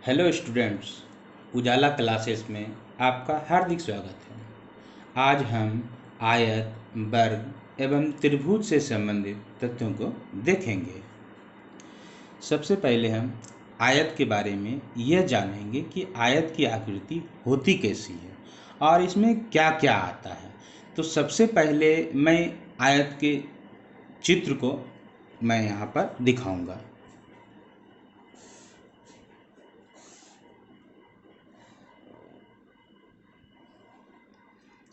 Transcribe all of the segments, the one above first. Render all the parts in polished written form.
Hello students, उजाला classes में आपका हार्दिक स्वागत है। आज हम आयत, वर्ग एवं त्रिभुज से संबंधित तथ्यों को देखेंगे। सबसे पहले हम आयत के बारे में यह जानेंगे कि आयत की आकृति होती कैसी है और इसमें क्या क्या आता है। तो सबसे पहले मैं आयत के चित्र को मैं यहाँ पर दिखाऊंगा।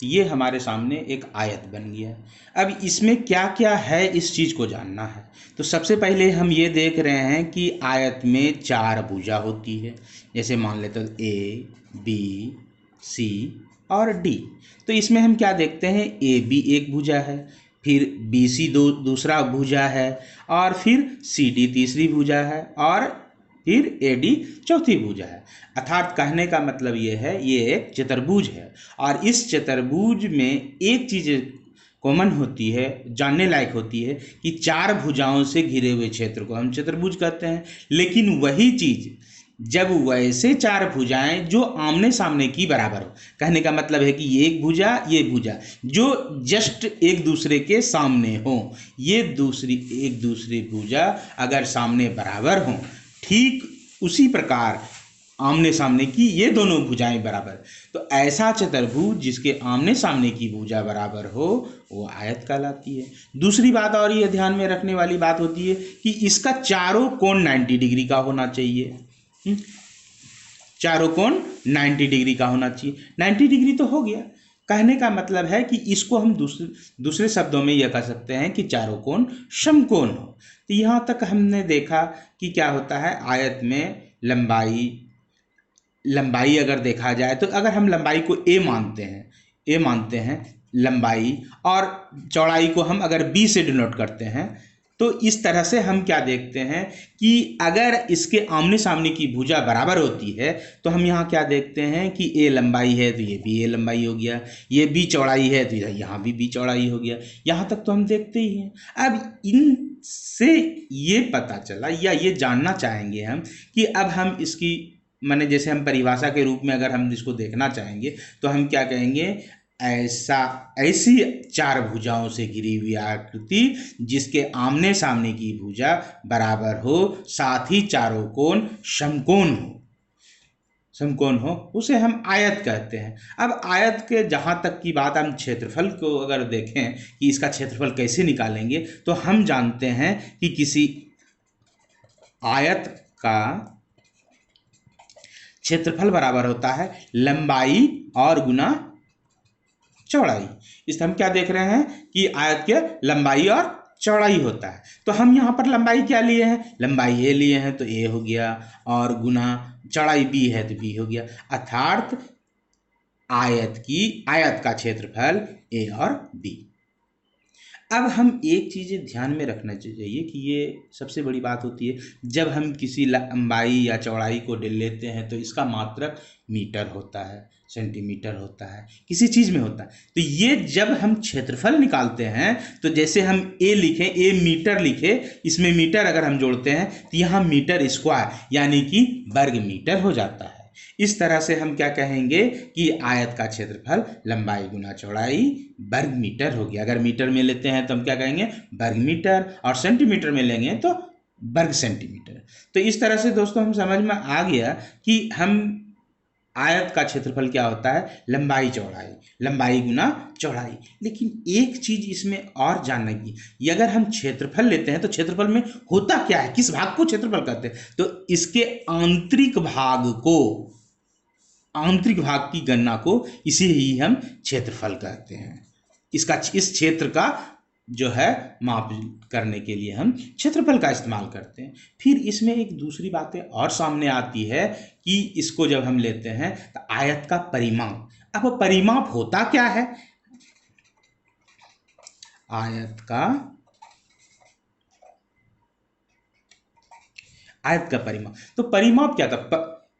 ये हमारे सामने एक आयत बन गया। अब इसमें क्या क्या है इस चीज़ को जानना है। तो सबसे पहले हम ये देख रहे हैं कि आयत में 4 भुजा होती है। जैसे मान लेते तो ए, बी, सी और डी। तो इसमें हम क्या देखते हैं, ए बी एक भुजा है, फिर बी सी दूसरा भुजा है, और फिर सी डी तीसरी भुजा है, और फिर ए डी चौथी भुजा है। अर्थात कहने का मतलब ये है, ये एक चतुर्भुज है। और इस चतुर्भुज में एक चीज़ कॉमन होती है, जानने लायक होती है, कि 4 भुजाओं से घिरे हुए क्षेत्र को हम चतुर्भुज कहते हैं। लेकिन वही चीज़ जब वैसे 4 भुजाएं जो आमने सामने की बराबर हो, कहने का मतलब है कि ये एक भुजा, ये भुजा जो जस्ट एक दूसरे के सामने हो, ये एक दूसरी भुजा अगर सामने बराबर हो, ठीक उसी प्रकार आमने सामने की ये दोनों भुजाएं बराबर, तो ऐसा चतुर्भुज जिसके आमने सामने की भुजा बराबर हो वो आयत कहलाती है। दूसरी बात और ये ध्यान में रखने वाली बात होती है कि इसका चारों कोण 90 डिग्री का होना चाहिए। चारों कोण 90 डिग्री का होना चाहिए। 90 डिग्री तो हो गया। कहने का मतलब है कि इसको हम दूसरे शब्दों में यह कह सकते हैं कि चारों कोण समकोण हो। तो यहाँ तक हमने देखा कि क्या होता है, आयत में लंबाई अगर देखा जाए तो अगर हम लंबाई को ए मानते हैं लंबाई, और चौड़ाई को हम अगर बी से डिनोट करते हैं, तो इस तरह से हम क्या देखते हैं कि अगर इसके आमने सामने की भुजा बराबर होती है तो हम यहाँ क्या देखते हैं कि ए लंबाई है तो ये भी ए लंबाई हो गया, ये बी चौड़ाई है तो यहाँ भी बी चौड़ाई हो गया। यहाँ तक तो हम देखते ही हैं। अब इनसे ये पता चला या ये जानना चाहेंगे हम कि अब हम इसकी माने जैसे हम परिभाषा के रूप में अगर हम इसको देखना चाहेंगे तो हम क्या कहेंगे, ऐसी 4 भुजाओं से घिरी हुई आकृति जिसके आमने सामने की भुजा बराबर हो, साथ ही चारों कोण समकोण हो, उसे हम आयत कहते हैं। अब आयत के जहाँ तक की बात, हम क्षेत्रफल को अगर देखें कि इसका क्षेत्रफल कैसे निकालेंगे, तो हम जानते हैं कि किसी आयत का क्षेत्रफल बराबर होता है लंबाई और गुना चौड़ाई। इस हम क्या देख रहे हैं कि आयत के लंबाई और चौड़ाई होता है। तो हम यहाँ पर लंबाई क्या लिए हैं, लंबाई ए लिए हैं तो ए हो गया, और गुना चौड़ाई बी है तो बी हो गया। अर्थात आयत का क्षेत्रफल ए और बी। अब हम एक चीज़ ध्यान में रखना चाहिए कि ये सबसे बड़ी बात होती है, जब हम किसी लंबाई या चौड़ाई को लेते हैं तो इसका मात्रक मीटर होता है, सेंटीमीटर होता है, किसी चीज़ में होता है। तो ये जब हम क्षेत्रफल निकालते हैं तो जैसे हम ए लिखें, ए मीटर लिखे, इसमें मीटर अगर हम जोड़ते हैं तो यहाँ मीटर स्क्वायर यानी कि वर्ग मीटर हो जाता है। इस तरह से हम क्या कहेंगे कि आयत का क्षेत्रफल लंबाई गुना चौड़ाई वर्ग मीटर हो गया। अगर मीटर में लेते हैं तो हम क्या कहेंगे, वर्ग मीटर, और सेंटीमीटर में लेंगे तो वर्ग सेंटीमीटर। तो इस तरह से दोस्तों हम समझ में आ गया कि हम आयत का क्षेत्रफल क्या होता है, लंबाई गुना चौड़ाई। लेकिन एक चीज इसमें और जानने की, अगर हम क्षेत्रफल लेते हैं तो क्षेत्रफल में होता क्या है, किस भाग को क्षेत्रफल कहते हैं, तो इसके आंतरिक भाग की गणना को इसे ही हम क्षेत्रफल कहते हैं। इस क्षेत्र का जो है माप करने के लिए हम क्षेत्रफल का इस्तेमाल करते हैं। फिर इसमें एक दूसरी बातें और सामने आती है कि इसको जब हम लेते हैं तो आयत का परिमाप। अब परिमाप होता क्या है, आयत का परिमाप। तो परिमाप क्या था,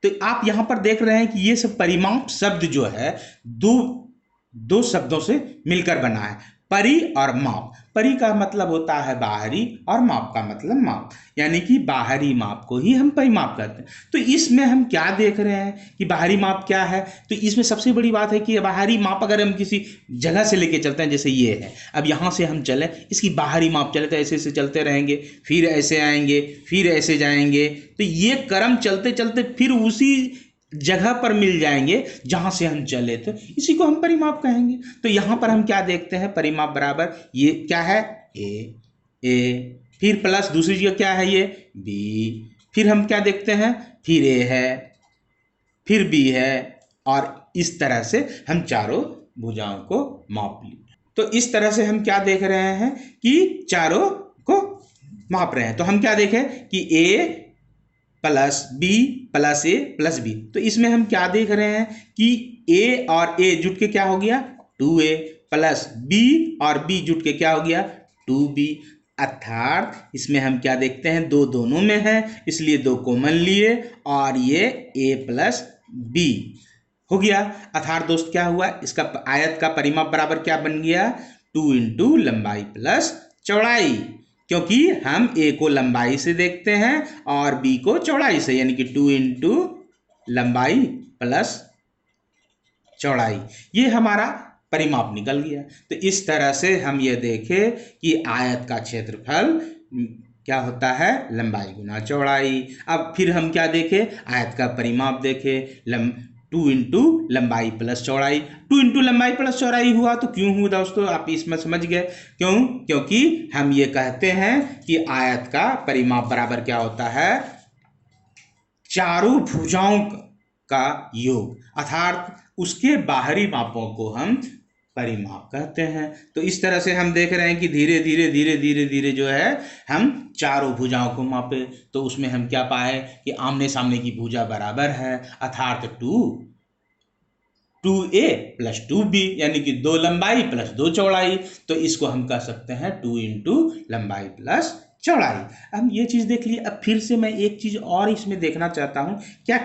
तो आप यहां पर देख रहे हैं कि ये सब परिमाप शब्द जो है दो शब्दों से मिलकर बना है। परि और माप। परि का मतलब होता है बाहरी और माप का मतलब माप, यानी कि बाहरी माप को ही हम परिमाप कहते हैं। तो इसमें हम क्या देख रहे हैं कि बाहरी माप क्या है। तो इसमें सबसे बड़ी बात है कि बाहरी माप अगर हम किसी जगह से लेके चलते हैं, जैसे ये है, अब यहाँ से हम चले, इसकी बाहरी माप चले तो ऐसे ऐसे चलते रहेंगे, फिर ऐसे आएंगे, फिर ऐसे जाएंगे, तो ये क्रम चलते चलते फिर उसी जगह पर मिल जाएंगे जहां से हम चले थे, इसी को हम परिमाप कहेंगे। तो यहां पर हम क्या देखते हैं, परिमाप बराबर ये क्या है, ए, फिर प्लस दूसरी जगह क्या है ये बी, फिर हम क्या देखते हैं, फिर ए है, फिर बी है, और इस तरह से हम चारों भुजाओं को माप लिए। तो इस तरह से हम क्या देख रहे हैं कि चारों को माप रहे हैं। तो हम क्या देखें कि ए प्लस बी प्लस ए प्लस बी, तो इसमें हम क्या देख रहे हैं कि ए और ए जुट के क्या हो गया 2a, प्लस बी और बी जुट के क्या हो गया 2b, अर्थात इसमें हम क्या देखते हैं, दो दोनों में है, इसलिए दो कॉमन लिए और ये a प्लस बी हो गया। अर्थात दोस्त क्या हुआ, इसका आयत का परिमाप बराबर क्या बन गया, 2 इंटू लंबाई प्लस चौड़ाई, क्योंकि हम a को लंबाई से देखते हैं और b को चौड़ाई से, यानी कि 2 इंटू लंबाई प्लस चौड़ाई, ये हमारा परिमाप निकल गया। तो इस तरह से हम ये देखें कि आयत का क्षेत्रफल क्या होता है, लंबाई गुना चौड़ाई। अब फिर हम क्या देखें, आयत का परिमाप देखें, 2 इंटू लंबाई प्लस चौड़ाई। 2 इंटू लंबाई प्लस चौड़ाई हुआ तो क्यों हुआ दोस्तों, आप इसमें समझ गए क्यों, क्योंकि हम ये कहते हैं कि आयत का परिमाप बराबर क्या होता है, चारों भुजाओं का योग, अर्थात उसके बाहरी मापों को हम परिमाप कहते हैं। तो इस तरह से हम देख रहे हैं कि धीरे धीरे धीरे धीरे धीरे जो है हम चारों भुजाओं को मापे, तो उसमें हम क्या पाए कि आमने सामने की भुजा बराबर है, अर्थात 2a प्लस 2b, यानी कि 2 लंबाई प्लस 2 चौड़ाई। तो इसको हम कह सकते हैं 2 इंटू लंबाई प्लस चौड़ाई। अब ये चीज़ देख लिए। अब फिर से मैं एक चीज़ और इसमें देखना चाहता हूँ, क्या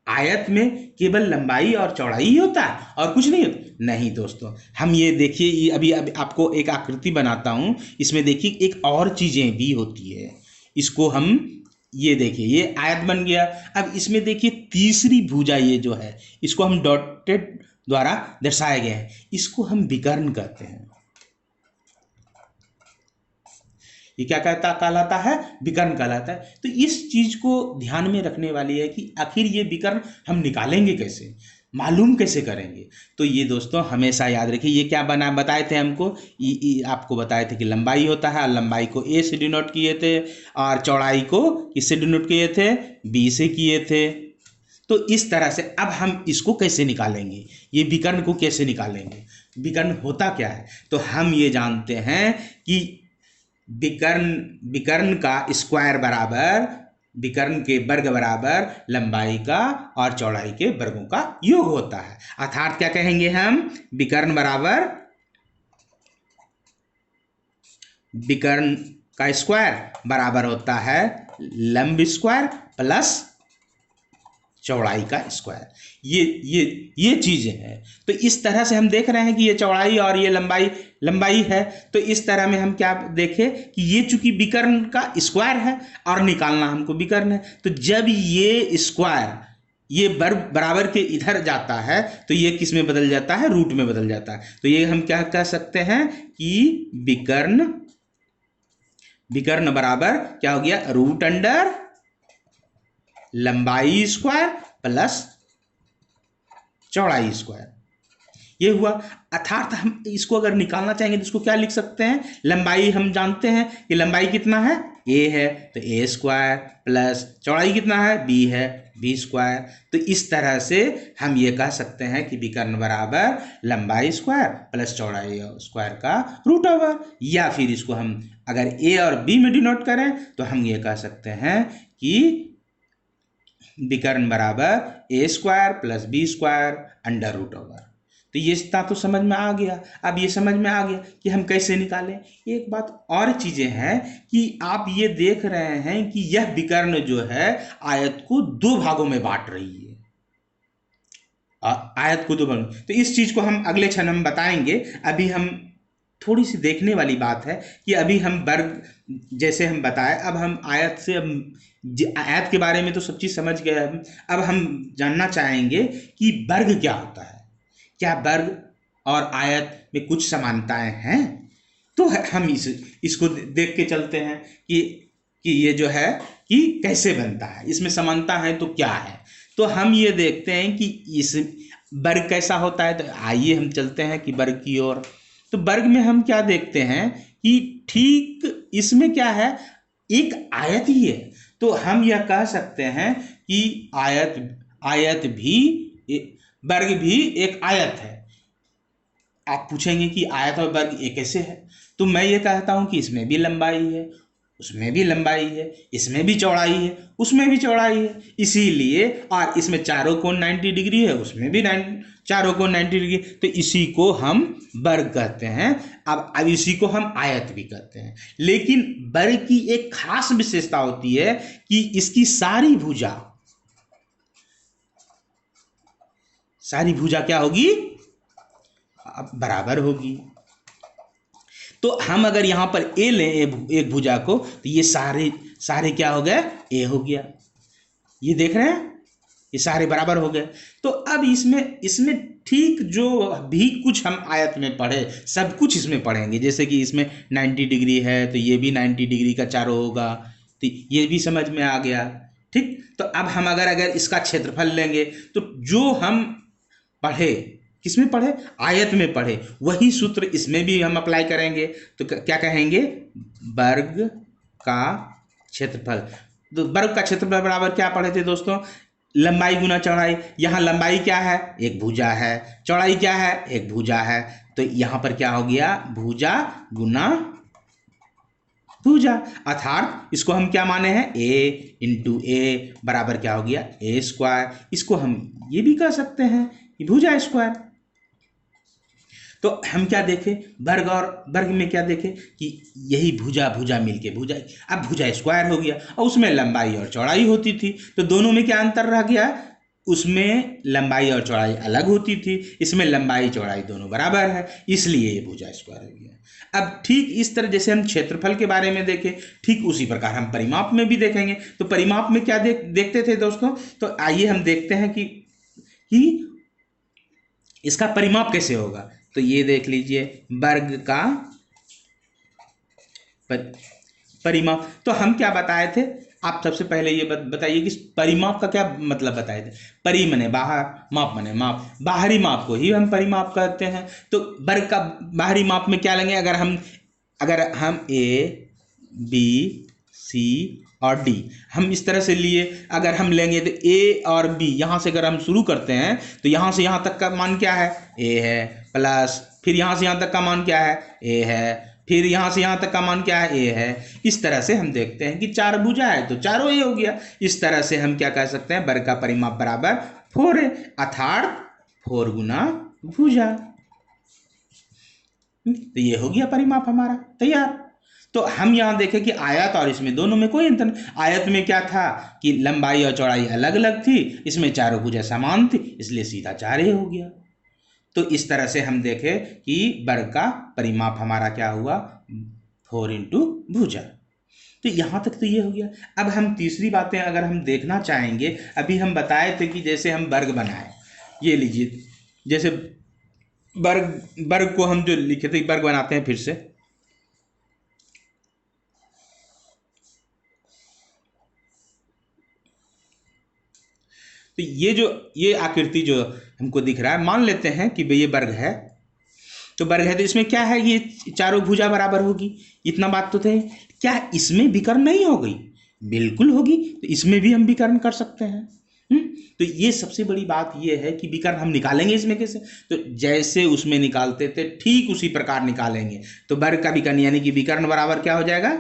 आयत में केवल लंबाई और चौड़ाई ही होता है और कुछ नहीं होता? नहीं दोस्तों, हम ये देखिए, ये अभी आपको एक आकृति बनाता हूँ, इसमें देखिए एक और चीज़ें भी होती है। इसको हम ये देखिए, ये आयत बन गया। अब इसमें देखिए तीसरी भुजा ये जो है, इसको हम डॉटेड द्वारा दर्शाए गए हैं, इसको हम विकर्ण कहते हैं। ये क्या कहलाता है, विकर्ण कहलाता है। तो इस चीज को ध्यान में रखने वाली है कि आखिर ये विकर्ण हम निकालेंगे कैसे, मालूम कैसे करेंगे। तो ये दोस्तों हमेशा याद रखिए, ये क्या बताए थे हमको, आपको बताए थे कि लंबाई होता है, लंबाई को a से डिनोट किए थे और चौड़ाई को किससे डिनोट किए थे, b से किए थे। तो इस तरह से अब हम इसको कैसे निकालेंगे, ये विकर्ण को कैसे निकालेंगे, विकर्ण होता क्या है। तो हम ये जानते हैं कि विकर्ण का स्क्वायर बराबर, विकर्ण के वर्ग बराबर लंबाई का और चौड़ाई के वर्गों का योग होता है। अर्थात क्या कहेंगे हम, विकर्ण बराबर विकर्ण का स्क्वायर बराबर होता है लंब स्क्वायर प्लस चौड़ाई का स्क्वायर। ये चीजें हैं। तो इस तरह से हम देख रहे हैं कि ये चौड़ाई और ये लंबाई है। तो इस तरह में हम क्या देखें कि ये चूंकि विकर्ण का स्क्वायर है और निकालना हमको विकर्ण है, तो जब ये स्क्वायर ये वर्ग बराबर के इधर जाता है तो ये किस में बदल जाता है, रूट में बदल जाता है। तो ये हम क्या कह सकते हैं कि विकर्ण बराबर क्या हो गया, रूट अंडर लंबाई स्क्वायर प्लस चौड़ाई स्क्वायर, ये हुआ। अर्थात हम इसको अगर निकालना चाहेंगे तो इसको क्या लिख सकते हैं, लंबाई हम जानते हैं कि लंबाई कितना है, a है, तो a स्क्वायर प्लस चौड़ाई कितना है, b है, b स्क्वायर। तो इस तरह से हम ये कह सकते हैं कि विकर्ण बराबर लंबाई स्क्वायर प्लस चौड़ाई स्क्वायर का रूट ओवर। या फिर इसको हम अगर a और b में डिनोट करें तो हम ये कह सकते हैं कि विकर्ण बराबर a square plus b square under root over. तो ये इतना तो समझ में आ गया। अब ये समझ में आ गया कि हम कैसे निकालें। एक बात और चीजें हैं कि आप ये देख रहे हैं कि यह विकर्ण जो है आयत को दो भागों में बांट रही है, आयत को दो भागों। तो इस चीज को हम अगले क्षण हम बताएंगे। अभी हम थोड़ी सी देखने वाली बात है कि अभी हम वर्ग जैसे हम बताए, अब हम आयत से आयत के बारे में तो सब चीज़ समझ गए हम। अब हम जानना चाहेंगे कि वर्ग क्या होता है, क्या वर्ग और आयत में कुछ समानताएं हैं। तो हम इसको देख के चलते हैं कि ये जो है कि कैसे बनता है, इसमें समानता है तो क्या है। तो हम ये देखते हैं कि इस वर्ग कैसा होता है। तो आइए हम चलते हैं कि वर्ग की ओर। तो वर्ग में हम क्या देखते हैं कि ठीक इसमें क्या है, एक आयत ही है। तो हम यह कह सकते हैं कि आयत भी वर्ग भी एक आयत है। आप पूछेंगे कि आयत और वर्ग एक कैसे है, तो मैं ये कहता हूँ कि इसमें भी लंबाई है, उसमें भी लंबाई है, इसमें भी चौड़ाई है, उसमें भी चौड़ाई है। इसीलिए और इसमें चारों कोण 90 डिग्री है, उसमें भी चारों कोण 90 डिग्री। तो इसी को हम वर्ग कहते हैं। अब इसी को हम आयत भी कहते हैं। लेकिन वर्ग की एक खास विशेषता होती है कि इसकी सारी भुजा क्या होगी, बराबर होगी। तो हम अगर यहाँ पर ए लें एक भुजा को, तो ये सारे क्या हो गए, ए हो गया। ये देख रहे हैं, ये सारे बराबर हो गए। तो अब इसमें ठीक जो भी कुछ हम आयत में पढ़े, सब कुछ इसमें पढ़ेंगे। जैसे कि इसमें 90 डिग्री है तो ये भी 90 डिग्री का चारों होगा, तो ये भी समझ में आ गया। ठीक, तो अब हम अगर इसका क्षेत्रफल लेंगे, तो जो हम पढ़े, किसमें पढ़े, आयत में पढ़े, वही सूत्र इसमें भी हम अप्लाई करेंगे। तो क्या कहेंगे, वर्ग का क्षेत्रफल। तो वर्ग का क्षेत्रफल बराबर क्या पढ़े थे दोस्तों, लंबाई गुना चौड़ाई। यहाँ लंबाई क्या है, एक भुजा है, चौड़ाई क्या है, एक भुजा है। तो यहाँ पर क्या हो गया, भुजा गुना भुजा। अर्थात इसको हम क्या माने हैं, a इंटू ए बराबर क्या हो गया, ए स्क्वायर। इसको हम ये भी कह सकते हैं कि भुजा स्क्वायर। तो हम क्या देखें, वर्ग और वर्ग में क्या देखें कि यही भुजा मिलके भुजा, अब भुजा स्क्वायर हो गया और उसमें लंबाई और चौड़ाई होती थी। तो दोनों में क्या अंतर रह गया, उसमें लंबाई और चौड़ाई अलग होती थी, इसमें लंबाई चौड़ाई दोनों बराबर है, इसलिए ये भुजा स्क्वायर हो गया। अब ठीक इस तरह जैसे हम क्षेत्रफल के बारे में देखें, ठीक उसी प्रकार हम परिमाप में भी देखेंगे। तो परिमाप में क्या देखते थे दोस्तों, तो आइए हम देखते हैं कि इसका परिमाप कैसे होगा। तो ये देख लीजिए, वर्ग का परिमाप। तो हम क्या बताए थे, आप सबसे पहले ये बताइए कि परिमाप का क्या मतलब बताए थे। परि मने बाहर, माप मने माप, बाहरी माप को ही हम परिमाप कहते हैं। तो वर्ग का बाहरी माप में क्या लेंगे, अगर हम ए बी सी और डी हम इस तरह से लिए, अगर हम लेंगे तो ए और बी, यहाँ से अगर हम शुरू करते हैं तो यहाँ से यहाँ तक का मान क्या है, ए है, प्लस फिर यहाँ से यहाँ तक का मान क्या है, ए है, फिर यहाँ से यहाँ तक का मान क्या है, ए है। इस तरह से हम देखते हैं कि चार भुजा है तो चारों ए हो गया। इस तरह से हम क्या कह सकते हैं, वर्ग का परिमाप बराबर 4 है, अर्थात 4 गुना भुजा। तो ये हो गया परिमाप हमारा तैयार। तो हम यहाँ देखें कि आयत और इसमें दोनों में कोई अंतर नहीं। आयत में क्या था कि लंबाई और चौड़ाई अलग अलग थी, इसमें चारों भुजा समान थी, इसलिए सीधा 4 ही हो गया। तो इस तरह से हम देखें कि वर्ग का परिमाप हमारा क्या हुआ, 4 इंटू भुजा। तो यहाँ तक तो ये हो गया। अब हम तीसरी बातें अगर हम देखना चाहेंगे, अभी हम बताए थे कि जैसे हम वर्ग बनाए, ये लीजिए, जैसे वर्ग को हम जो लिखे थे, वर्ग बनाते हैं फिर से। तो ये आकृति जो हमको दिख रहा है, मान लेते हैं कि ये वर्ग है। तो वर्ग है तो इसमें क्या है, ये चारों भुजा बराबर होगी, इतना बात तो थे। क्या इसमें विकर्ण नहीं हो गई, बिल्कुल होगी। तो इसमें भी हम विकर्ण कर सकते हैं। तो ये सबसे बड़ी बात ये है कि विकर्ण हम निकालेंगे इसमें कैसे, तो जैसे उसमें निकालते थे ठीक उसी प्रकार निकालेंगे। तो वर्ग का विकर्ण यानी कि विकर्ण बराबर क्या हो जाएगा,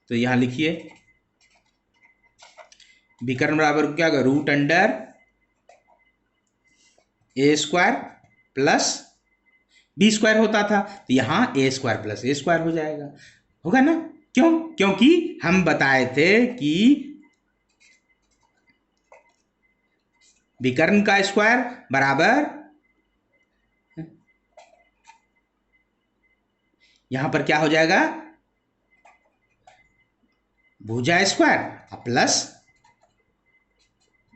तो यहां लिखिए, विकर्ण बराबर क्या होगा, रूट अंडर ए स्क्वायर प्लस बी स्क्वायर होता था, तो यहाँ ए स्क्वायर प्लस ए स्क्वायर हो जाएगा, होगा ना। क्यों, क्योंकि हम बताए थे कि विकर्ण का स्क्वायर बराबर यहां पर क्या हो जाएगा, भुजा स्क्वायर प्लस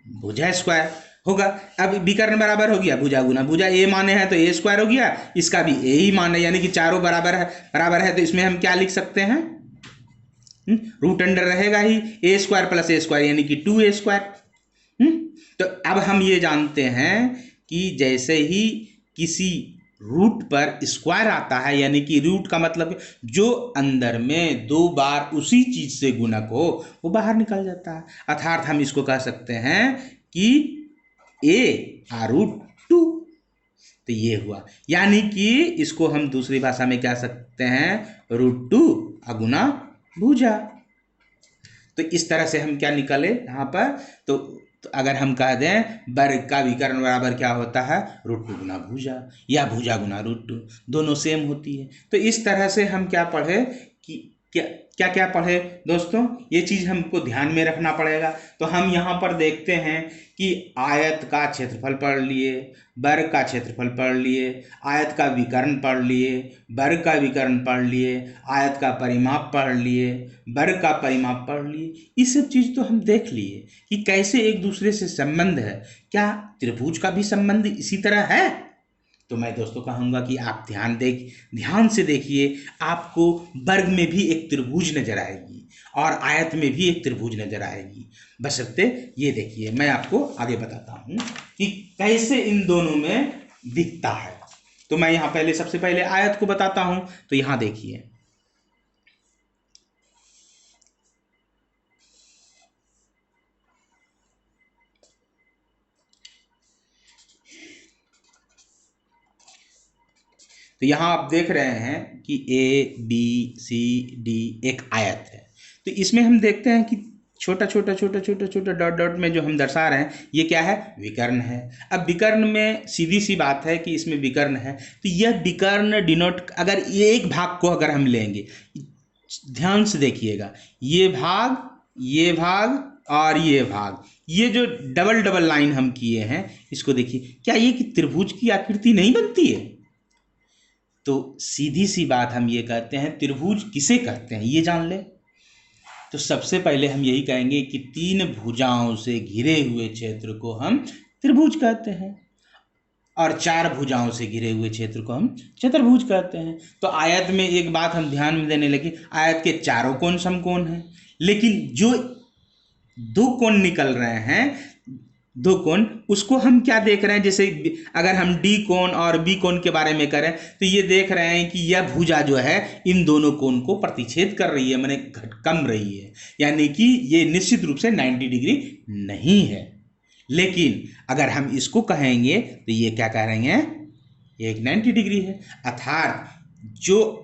भुजा स्क्वायर होगा। अब विकर्ण बराबर हो गया भुजा गुना भुजा, ए माने है तो ए स्क्वायर हो गया, इसका भी ए ही मान है, यानी कि चारों बराबर है तो इसमें हम क्या लिख सकते हैं, रूट अंडर रहेगा ही, ए स्क्वायर प्लस ए स्क्वायर यानी कि 2a स्क्वायर। तो अब हम ये जानते हैं कि जैसे ही किसी रूट पर स्क्वायर आता है, यानी कि रूट का मतलब जो अंदर में 2 बार उसी चीज से गुणक हो वो बाहर निकल जाता है। अर्थात हम इसको कह सकते हैं कि a√2। तो ये हुआ, यानी कि इसको हम दूसरी भाषा में क्या सकते हैं, √2 गुना भुजा। तो इस तरह से हम क्या निकले यहाँ पर, तो अगर हम कह दें वर्ग का विकर्ण बराबर क्या होता है, √2 गुना भुजा या भुजा गुना √2, दोनों सेम होती है। तो इस तरह से हम क्या पढ़े कि क्या क्या पढ़े दोस्तों, ये चीज़ हमको ध्यान में रखना पड़ेगा। तो हम यहाँ पर देखते हैं कि आयत का क्षेत्रफल पढ़ लिए, वर्ग का क्षेत्रफल पढ़ लिए, आयत का विकर्ण पढ़ लिए, वर्ग का विकर्ण पढ़ लिए, आयत का परिमाप पढ़ लिए, वर्ग का परिमाप पढ़ लिए। ये सब चीज़ तो हम देख लिए कि कैसे एक दूसरे से संबंध है। क्या त्रिभुज का भी संबंध इसी तरह है? तो मैं दोस्तों कहूँगा कि आप ध्यान से देखिए, आपको वर्ग में भी एक त्रिभुज नजर आएगी और आयत में भी एक त्रिभुज नजर आएगी। बशर्ते ये देखिए, मैं आपको आगे बताता हूँ कि कैसे इन दोनों में दिखता है। तो मैं यहाँ पहले सबसे पहले आयत को बताता हूँ। तो यहाँ देखिए, तो यहाँ आप देख रहे हैं कि ABCD एक आयत है। तो इसमें हम देखते हैं कि छोटा छोटा डॉट डॉट में जो हम दर्शा रहे हैं, ये क्या है, विकर्ण है। अब विकर्ण में सीधी सी बात है कि इसमें विकर्ण है, तो यह विकर्ण डिनोट, अगर ये एक भाग को अगर हम लेंगे, ध्यान से देखिएगा, ये भाग और ये भाग, ये जो डबल डबल लाइन हम किए हैं, इसको देखिए, क्या ये कि त्रिभुज की आकृति नहीं बनती है? तो सीधी सी बात हम ये कहते हैं, त्रिभुज किसे कहते हैं ये जान ले। तो सबसे पहले हम यही कहेंगे कि 3 भुजाओं से घिरे हुए क्षेत्र को हम त्रिभुज कहते हैं और 4 भुजाओं से घिरे हुए क्षेत्र को हम चतुर्भुज कहते हैं। तो आयत में एक बात हम ध्यान में देने लगे, आयत के चारों कोण समकोण हैं, लेकिन जो 2 कोण निकल रहे हैं, 2 कोण, उसको हम क्या देख रहे हैं, जैसे अगर हम डी कोण और बी कोण के बारे में करें तो ये देख रहे हैं कि यह भुजा जो है इन दोनों कोण को प्रतिच्छेद कर रही है, माने कम रही है, यानी कि ये निश्चित रूप से 90 डिग्री नहीं है। लेकिन अगर हम इसको कहेंगे तो ये क्या कहेंगे, ये एक 90 डिग्री है। अर्थात जो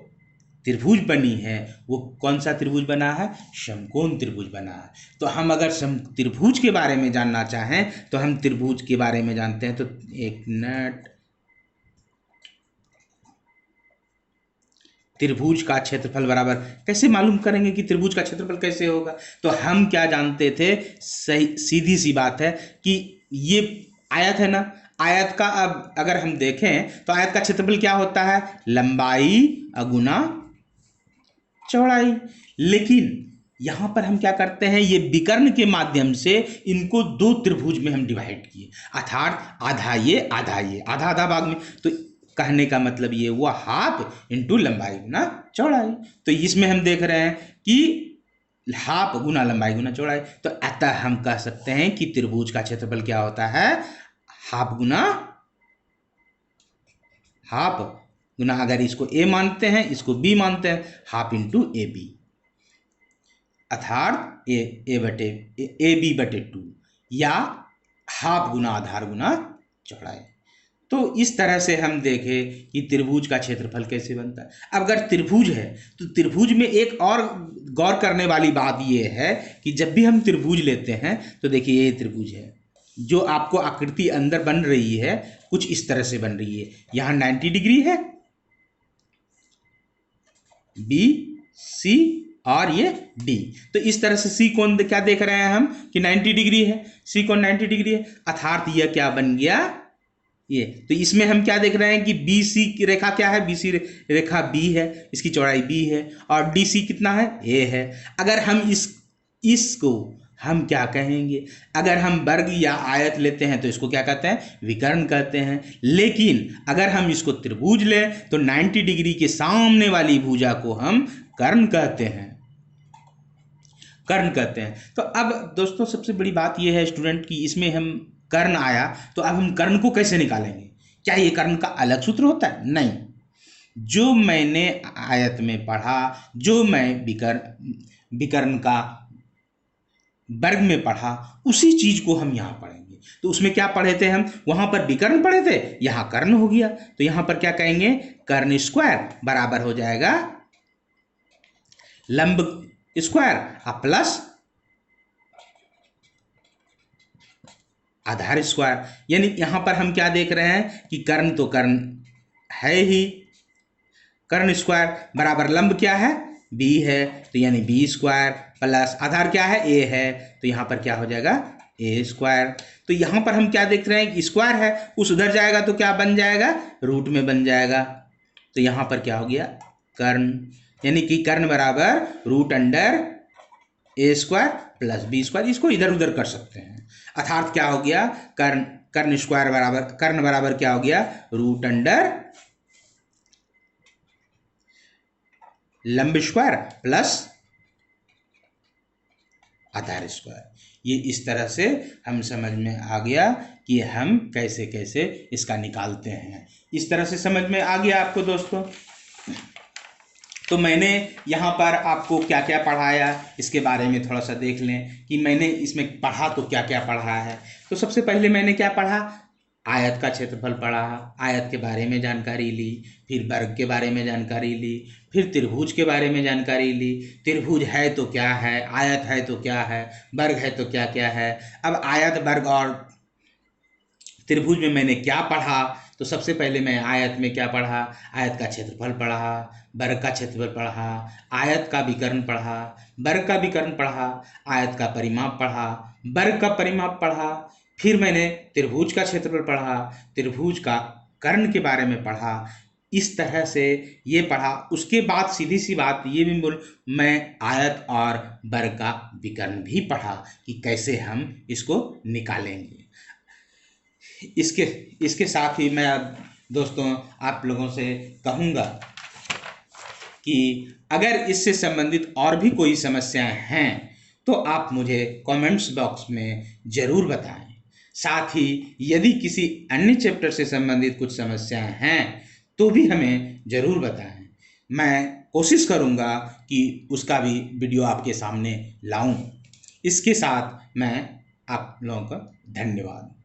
त्रिभुज बनी है वो कौन सा त्रिभुज बना है, समकोण त्रिभुज बना है। तो हम अगर त्रिभुज के बारे में जानना चाहें तो हम त्रिभुज के बारे में जानते हैं। तो एक मिनट, त्रिभुज का क्षेत्रफल बराबर कैसे मालूम करेंगे कि त्रिभुज का क्षेत्रफल कैसे होगा? तो हम क्या जानते थे, सही सीधी सी बात है कि ये आयत है ना, आयत का अब अगर हम देखें तो आयत का क्षेत्रफल क्या होता है, लंबाई गुना चौड़ाई। लेकिन यहाँ पर हम क्या करते हैं, ये विकर्ण के माध्यम से इनको 2 त्रिभुज में हम डिवाइड किए, अर्थात आधा ये आधा ये, आधा आधा भाग में। तो कहने का मतलब ये हुआ हाफ इंटू लंबाई गुना चौड़ाई। तो इसमें हम देख रहे हैं कि हाफ गुना लंबाई गुना चौड़ाई। तो अतः हम कह सकते हैं कि त्रिभुज का क्षेत्रफल क्या होता है, हाफ गुना अगर इसको a मानते हैं, इसको b मानते हैं, हाफ इंटू AB, अर्थात AB बटे 2 या हाफ गुना आधार गुना चौड़ाई। तो इस तरह से हम देखें कि त्रिभुज का क्षेत्रफल कैसे बनता है। अब अगर त्रिभुज है तो त्रिभुज में एक और गौर करने वाली बात यह है कि जब भी हम त्रिभुज लेते हैं तो देखिए ये त्रिभुज है, जो आपको आकृति अंदर बन रही है कुछ इस तरह से बन रही है। यहाँ 90 डिग्री है, बी सी और ये डी। तो इस तरह से सी कोण क्या देख रहे हैं हम कि 90 डिग्री है, सी कोण 90 डिग्री है, अर्थात यह क्या बन गया, ये तो इसमें हम क्या देख रहे हैं कि बी सी की रेखा क्या है, बी सी रेखा बी है, इसकी चौड़ाई बी है, और डी सी कितना है, ए है। अगर हम इसको हम क्या कहेंगे, अगर हम वर्ग या आयत लेते हैं तो इसको क्या कहते हैं, विकर्ण कहते हैं। लेकिन अगर हम इसको त्रिभुज लें तो 90 डिग्री के सामने वाली भुजा को हम कर्ण कहते हैं, कर्ण कहते हैं। तो अब दोस्तों सबसे बड़ी बात यह है स्टूडेंट कि इसमें हम कर्ण आया, तो अब हम कर्ण को कैसे निकालेंगे? क्या ये कर्ण का अलग सूत्र होता है? नहीं, जो मैंने आयत में पढ़ा, जो मैं विकर्ण का वर्ग में पढ़ा, उसी चीज को हम यहाँ पढ़ेंगे। तो उसमें क्या पढ़े थे हम, वहां पर विकर्ण पढ़े थे, यहाँ कर्ण हो गया। तो यहाँ पर क्या कहेंगे, कर्ण स्क्वायर बराबर हो जाएगा लंब स्क्वायर प्लस आधार स्क्वायर। यानी यहां पर हम क्या देख रहे हैं कि कर्ण तो कर्ण है ही, कर्ण स्क्वायर बराबर लंब क्या है, बी है, तो यानी बी स्क्वायर प्लस आधार क्या है, ए है, तो यहां पर क्या हो जाएगा, ए स्क्वायर। तो यहां पर हम क्या देख रहे हैं कि स्क्वायर है, उस उधर जाएगा तो क्या बन जाएगा, रूट में बन जाएगा। तो यहां पर क्या हो गया, कर्ण, यानी कि कर्ण बराबर रूट अंडर ए स्क्वायर प्लस बी स्क्वायर। इसको इधर उधर कर सकते हैं, अर्थात क्या हो गया, कर्ण स्क्वायर बराबर, कर्ण बराबर क्या हो गया, रूट अंडर लंब स्क्वायर प्लस आधार स्क्वायर। ये इस तरह से हम समझ में आ गया कि हम कैसे कैसे इसका निकालते हैं। इस तरह से समझ में आ गया आपको दोस्तों। तो मैंने यहाँ पर आपको क्या क्या पढ़ाया, इसके बारे में थोड़ा सा देख लें कि मैंने इसमें पढ़ा तो क्या क्या पढ़ा है। तो सबसे पहले मैंने क्या पढ़ा, आयत का क्षेत्रफल पढ़ा, आयत के बारे में जानकारी ली, फिर वर्ग के बारे में जानकारी ली, फिर त्रिभुज के बारे में जानकारी ली। त्रिभुज है तो क्या है, आयत है तो क्या है, वर्ग है तो क्या क्या है। अब आयत, वर्ग और त्रिभुज में मैंने क्या पढ़ा, तो सबसे पहले मैं आयत में क्या पढ़ा, आयत का क्षेत्रफल पढ़ा, वर्ग का क्षेत्रफल पढ़ा, आयत का विकर्ण पढ़ा, वर्ग का विकर्ण पढ़ा, आयत का परिमाप पढ़ा, वर्ग का परिमाप पढ़ा। फिर मैंने त्रिभुज का क्षेत्रफल पढ़ा, त्रिभुज का कर्ण के बारे में पढ़ा। इस तरह से ये पढ़ा। उसके बाद सीधी सी बात ये भी मैं आयत और वर्ग का विकर्ण भी पढ़ा कि कैसे हम इसको निकालेंगे। इसके साथ ही मैं अब दोस्तों आप लोगों से कहूँगा कि अगर इससे संबंधित और भी कोई समस्याएं हैं तो आप मुझे कमेंट्स बॉक्स में ज़रूर बताएं। साथ ही यदि किसी अन्य चैप्टर से संबंधित कुछ समस्याएं हैं तो भी हमें ज़रूर बताएं। मैं कोशिश करूँगा कि उसका भी वीडियो आपके सामने लाऊं। इसके साथ मैं आप लोगों का धन्यवाद।